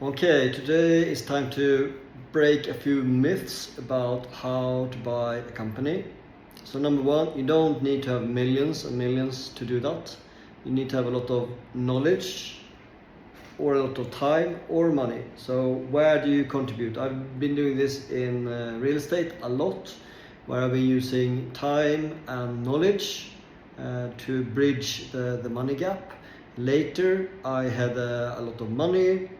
Okay, today it's time to break a few myths about how to buy a company. So number one, you don't need to have millions and millions to do that. You need to have a lot of knowledge or a lot of time or money. So where do you contribute? I've been doing this in real estate a lot, where I've been using time and knowledge to bridge the money gap. Later, I had a lot of money.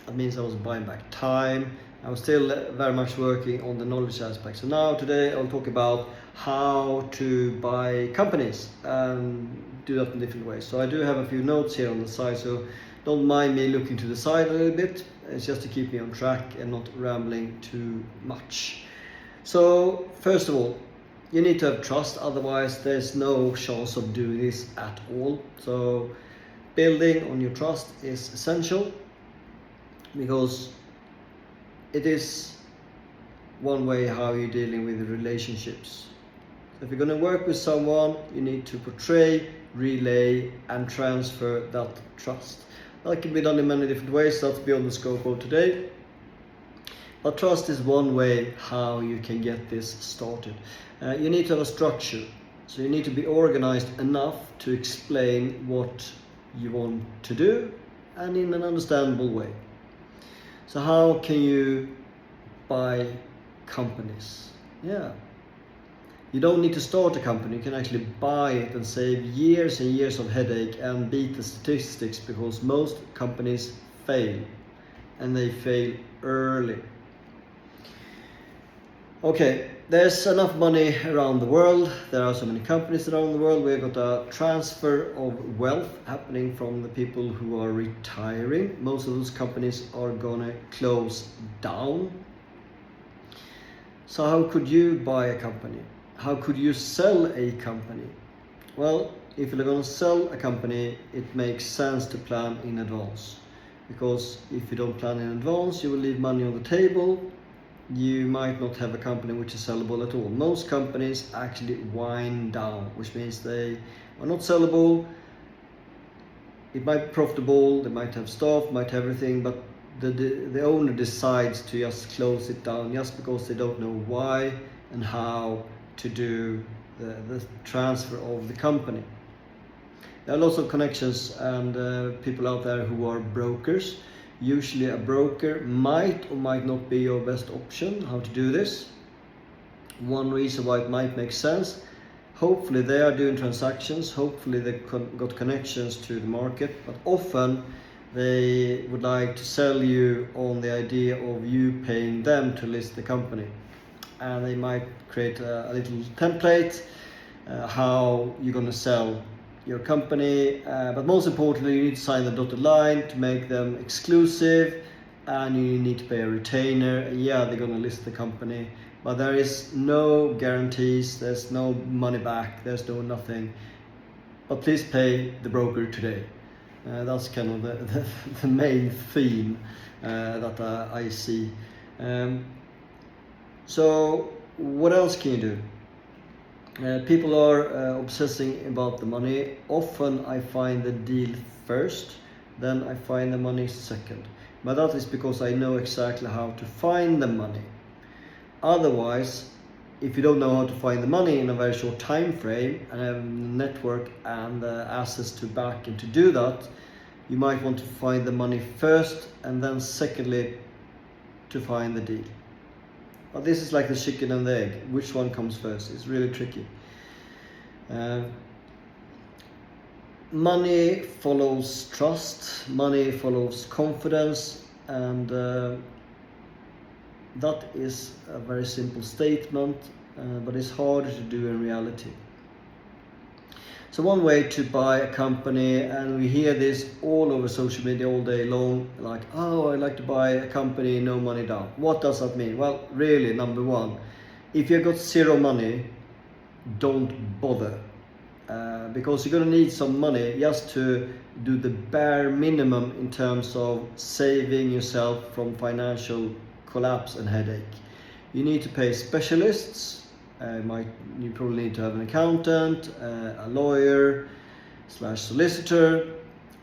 That means I was buying back time. I was still very much working on the knowledge aspect. So now today I'll talk about how to buy companies and do that in different ways. So I do have a few notes here on the side, so don't mind me looking to the side a little bit. It's just to keep me on track and not rambling too much. So first of all, you need to have trust, otherwise there's no chance of doing this at all. So building on your trust is essential, because it is one way how you're dealing with the relationships. So if you're going to work with someone, you need to portray, relay and transfer that trust. That can be done in many different ways. That's beyond the scope of today, but trust is one way how you can get this started. You need to have a structure, so you need to be organized enough to explain what you want to do and in an understandable way. So how can you buy companies? Yeah, you don't need to start a company. You can actually buy it and save years and years of headache and beat the statistics, because most companies fail and they fail early. Okay, there's enough money around the world. There are so many companies around the world. We've got a transfer of wealth happening from the people who are retiring. Most of those companies are gonna close down. So how could you buy a company? How could you sell a company? Well, if you're gonna sell a company, it makes sense to plan in advance. Because if you don't plan in advance, you will leave money on the table. You might not have a company which is sellable at all. Most companies actually wind down, which means they are not sellable. It might be profitable, they might have staff, might have everything, but the owner decides to just close it down just because they don't know why and how to do the transfer of the company. There are lots of connections and people out there who are brokers. Usually a broker might or might not be your best option how to do this. One reason why it might make sense, hopefully they are doing transactions, hopefully they got connections to the market, but often they would like to sell you on the idea of you paying them to list the company. And they might create a little template how you're going to sell your company, but most importantly you need to sign the dotted line to make them exclusive, and you need to pay a retainer. Yeah, they're going to list the company, but there is no guarantees, there's no money back, there's no nothing. But please pay the broker today. That's kind of the main theme that I see. So what else can you do? People are obsessing about the money. Often I find the deal first, then I find the money second. But that is because I know exactly how to find the money. Otherwise, if you don't know how to find the money in a very short time frame and have a network and assets to back and to do that, you might want to find the money first and then secondly to find the deal. But this is like the chicken and the egg. Which one comes first? It's really tricky. Money follows trust, money follows confidence, and that is a very simple statement, but it's harder to do in reality. So one way to buy a company, and we hear this all over social media all day long, like, oh, I'd like to buy a company, no money down. What does that mean? Well, really, number one, if you've got zero money, don't bother. Because you're going to need some money just to do the bare minimum in terms of saving yourself from financial collapse and headache. You need to pay specialists. You probably need to have an accountant, a lawyer / solicitor.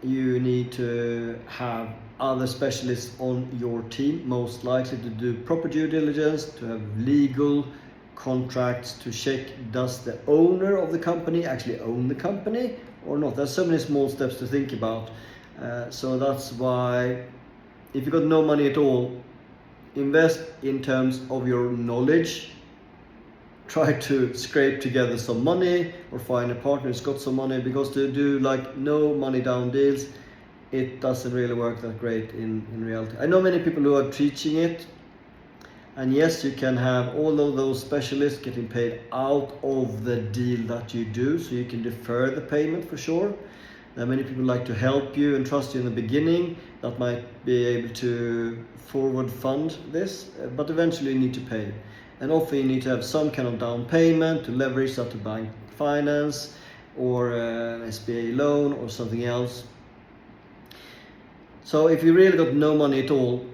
You need to have other specialists on your team, most likely to do proper due diligence, to have legal contracts, to check does the owner of the company actually own the company or not. There's so many small steps to think about. So that's why, if you got no money at all, invest in terms of your knowledge. Try to scrape together some money or find a partner who's got some money, because to do like no money down deals, it doesn't really work that great in reality. I know many people who are teaching it, and yes, you can have all of those specialists getting paid out of the deal that you do, so you can defer the payment for sure. Many people like to help you and trust you in the beginning, that might be able to forward fund this, but eventually you need to pay. And often you need to have some kind of down payment to leverage that to bank finance or an SBA loan or something else. So if you really got no money at all,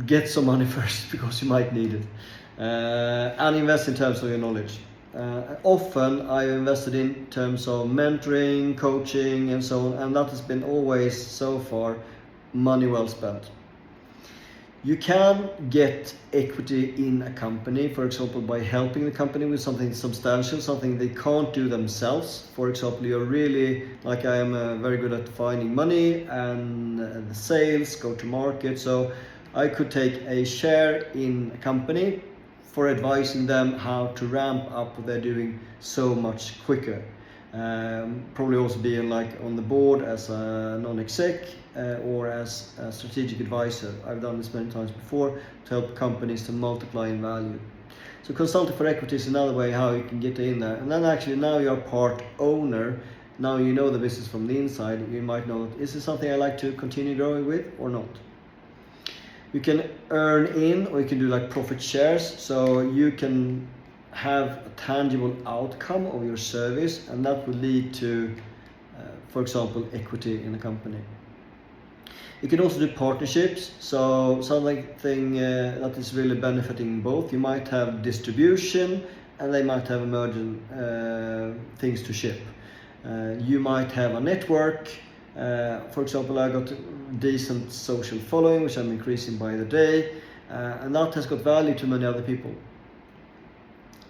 get some money first, because you might need it, and invest in terms of your knowledge. Often I invested in terms of mentoring, coaching and so on, and that has been always so far money well spent. You can get equity in a company, for example, by helping the company with something substantial, something they can't do themselves. For example, you're really, like I am, very good at finding money and the sales, go to market. So I could take a share in a company for advising them how to ramp up what they're doing so much quicker. Probably also being like on the board as a non-exec or as a strategic advisor. I've done this many times before to help companies to multiply in value. So consulting for equity is another way how you can get in there. And then actually now you're part owner. Now you know the business from the inside. You might know, is this something I like to continue growing with or not? You can earn in, or you can do like profit shares, so you can have a tangible outcome of your service, and that will lead to, for example, equity in a company. You can also do partnerships, so something that is really benefiting both. You might have distribution, and they might have emergent things to ship. You might have a network. For example, I got a decent social following, which I'm increasing by the day, and that has got value to many other people.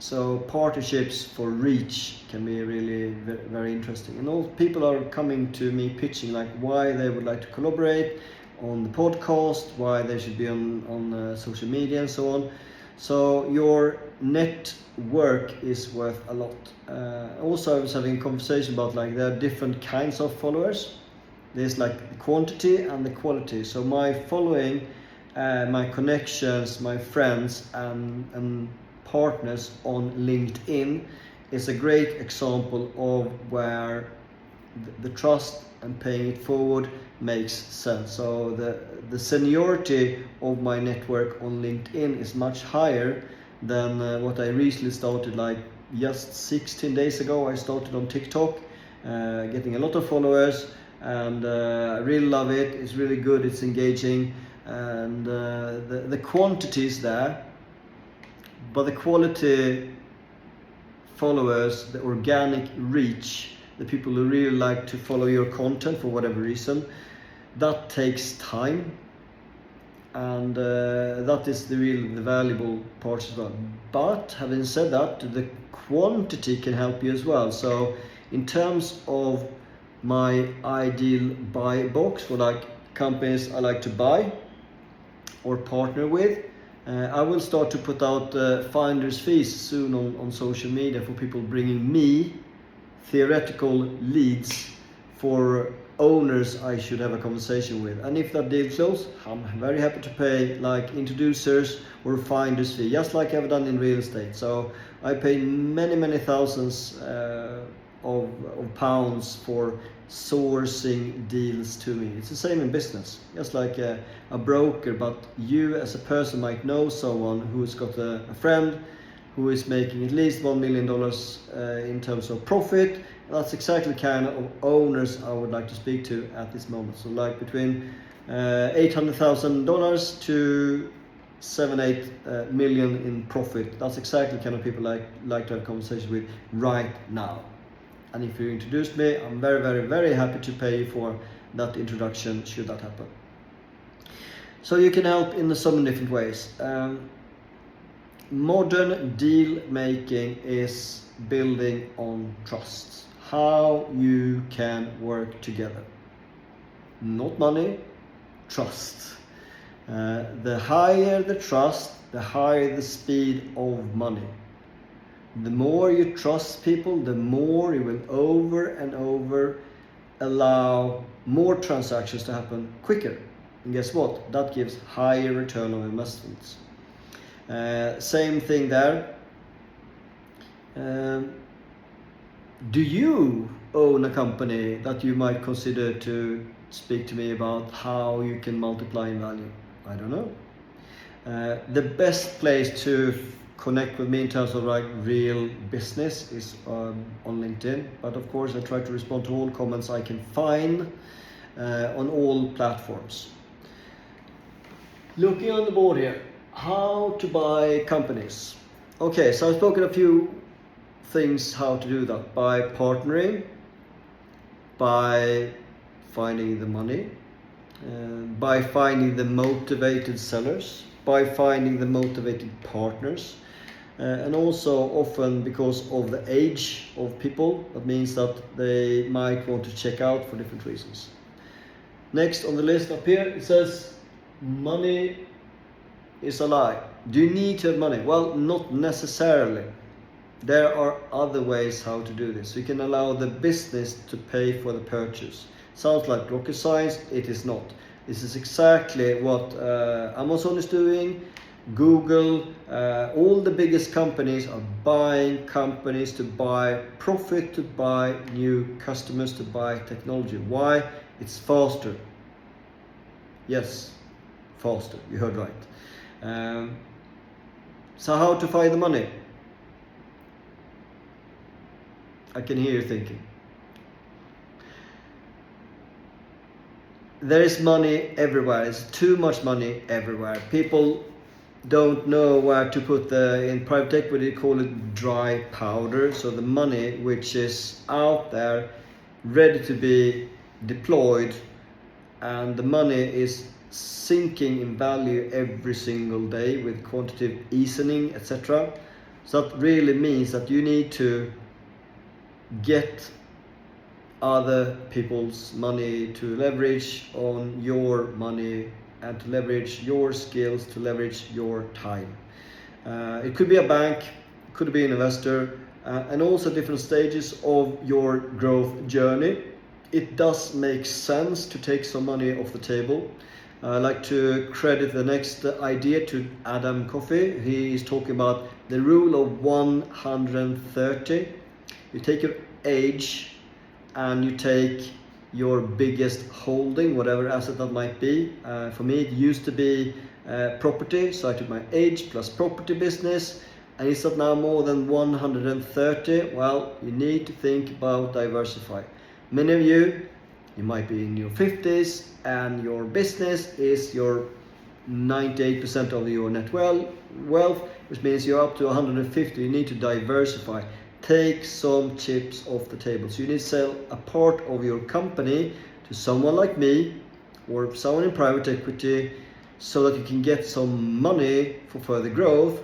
So partnerships for reach can be really very interesting. And all people are coming to me pitching like why they would like to collaborate on the podcast, why they should be on social media and so on. So your network is worth a lot. Also, I was having a conversation about like there are different kinds of followers. There's like the quantity and the quality. So my following, my connections, my friends and partners on LinkedIn is a great example of where the trust and paying it forward makes sense. So the seniority of my network on LinkedIn is much higher than what I recently started, like just 16 days ago. I started on TikTok, getting a lot of followers, and I really love it. It's really good, it's engaging, and the quantity is there, but the quality followers, the organic reach, the people who really like to follow your content for whatever reason, that takes time, and that is the valuable part as well. But having said that, the quantity can help you as well. So in terms of my ideal buy box for like companies I like to buy or partner with, I will start to put out finder's fees soon on social media for people bringing me theoretical leads for owners I should have a conversation with. And if that deal closes, I'm very happy to pay like introducers or finder's fee, just like I've done in real estate. So I pay many thousands of pounds for sourcing deals to me. It's the same in business, just like a broker, but you as a person might know someone who's got a friend who is making at least $1 million in terms of profit. That's exactly the kind of owners I would like to speak to at this moment. So like between $800,000 to 7-8 million in profit. That's exactly the kind of people I like to have conversations with right now. And if you introduce me, I'm very happy to pay you for that introduction should that happen. So you can help in so many different ways. Modern deal making is building on trust. How you can work together. Not money, trust. The higher the trust, the higher the speed of money. The more you trust people, the more you will over and over allow more transactions to happen quicker. And guess what? That gives higher return on investments. Same thing there. Do you own a company that you might consider to speak to me about how you can multiply in value? I don't know. The best place to connect with me in terms of like real business is on LinkedIn, but of course I try to respond to all comments I can find on all platforms. Looking on the board here, how to buy companies. Okay, so I've spoken a few things how to do that: by partnering, by finding the money, by finding the motivated sellers, by finding the motivated partners, and also often because of the age of people, that means that they might want to check out for different reasons. Next on the list up here, it says money is a lie. Do you need to have money? Well, not necessarily. There are other ways how to do this. You can allow the business to pay for the purchase. Sounds like rocket science. It is not. This is exactly what Amazon is doing. Google, all the biggest companies are buying companies to buy profit, to buy new customers, to buy technology. Why? It's faster. Yes, faster. You heard right. So how to find the money? I can hear you thinking. There is money everywhere. There's too much money everywhere. People don't know where to put in private equity, call it dry powder. So the money which is out there, ready to be deployed, and the money is sinking in value every single day with quantitative easing, etc. So that really means that you need to get other people's money to leverage on your money and to leverage your skills, to leverage your time. It could be a bank, it could be an investor, and also different stages of your growth journey. It does make sense to take some money off the table. I like to credit the next idea to Adam Coffey. He is talking about the rule of 130. You take your age and you take your biggest holding, whatever asset that might be. For me, it used to be property, so I took my age plus property business, and it's now more than 130. Well, you need to think about diversify. Many of you might be in your 50s and your business is your 98% of your net wealth, which means you're up to 150. You need to diversify. Take some chips off the table. So you need to sell a part of your company to someone like me or someone in private equity so that you can get some money for further growth,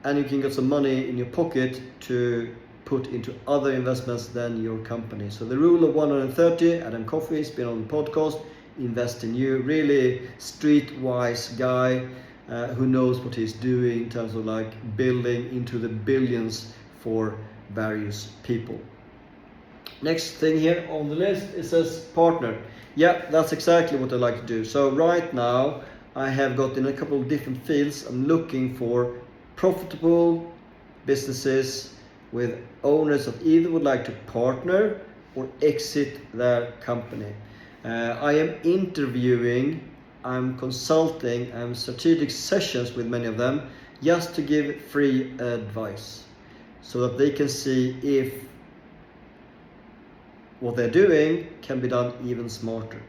and you can get some money in your pocket to put into other investments than your company. So the rule of 130, Adam Coffey has been on the podcast, Invest in You, really streetwise guy who knows what he's doing in terms of like building into the billions for various people. Next thing here on the list, it says partner. Yeah, that's exactly what I like to do. So right now I have got in a couple of different fields. I'm looking for profitable businesses with owners that either would like to partner or exit their company. I am interviewing, I'm consulting, I'm strategic sessions with many of them just to give free advice so that they can see if what they're doing can be done even smarter.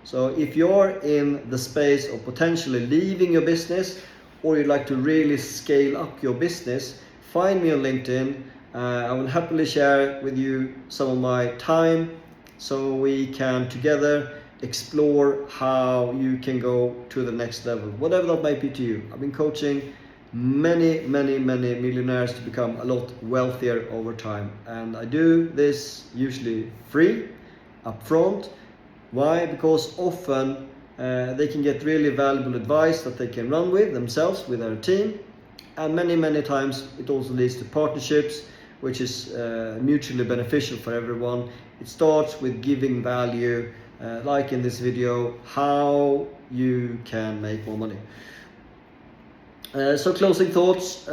So if you're in the space of potentially leaving your business or you'd like to really scale up your business, find me on LinkedIn. I will happily share with you some of my time, so we can together explore how you can go to the next level, whatever that might be to you. I've been coaching many millionaires to become a lot wealthier over time, and I do this usually free upfront. Why? Because often they can get really valuable advice that they can run with themselves, with their team, and many times it also leads to partnerships, which is mutually beneficial for everyone. It starts with giving value, like in this video, how you can make more money. So closing thoughts,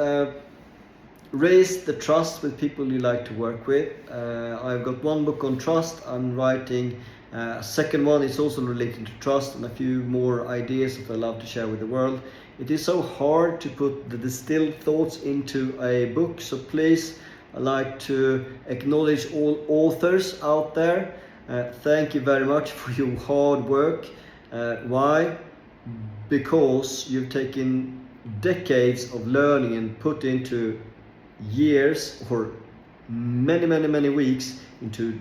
raise the trust with people you like to work with. I've got one book on trust, I'm writing a second one, it's also related to trust, and a few more ideas that I love to share with the world. It is so hard to put the distilled thoughts into a book, so please, I'd like to acknowledge all authors out there. Thank you very much for your hard work. Why? Because you've taken decades of learning and put into years or many weeks into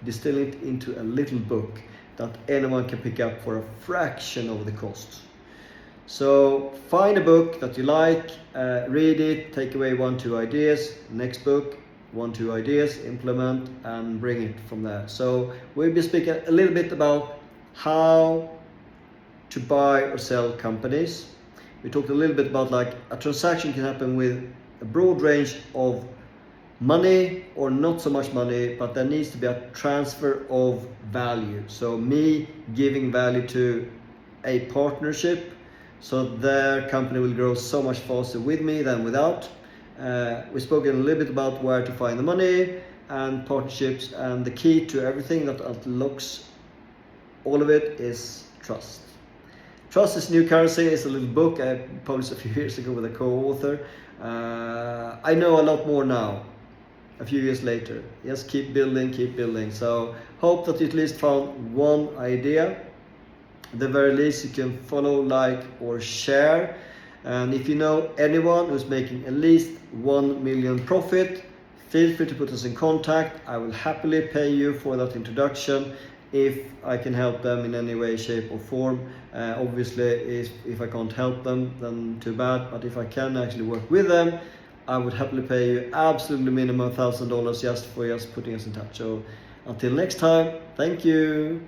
distilling it into a little book that anyone can pick up for a fraction of the cost. So find a book that you like, read it, take away 1-2 ideas, next book, 1-2 ideas, implement, and bring it from there. So we'll be speaking a little bit about how to buy or sell companies. We talked a little bit about like a transaction can happen with a broad range of money or not so much money, but there needs to be a transfer of value. So me giving value to a partnership, so their company will grow so much faster with me than without. We spoke a little bit about where to find the money and partnerships, and the key to everything that unlocks all of it is trust. Trust is New Currency is a little book I published a few years ago with a co-author. I know a lot more now, a few years later. Just keep building. So hope that you at least found one idea. At the very least, you can follow, like, or share. And if you know anyone who's making at least 1 million profit, feel free to put us in contact. I will happily pay you for that introduction if I can help them in any way, shape or form. Obviously, if I can't help them, then too bad. But if I can actually work with them, I would happily pay you absolutely minimum $1,000 just for putting us in touch. So until next time, thank you.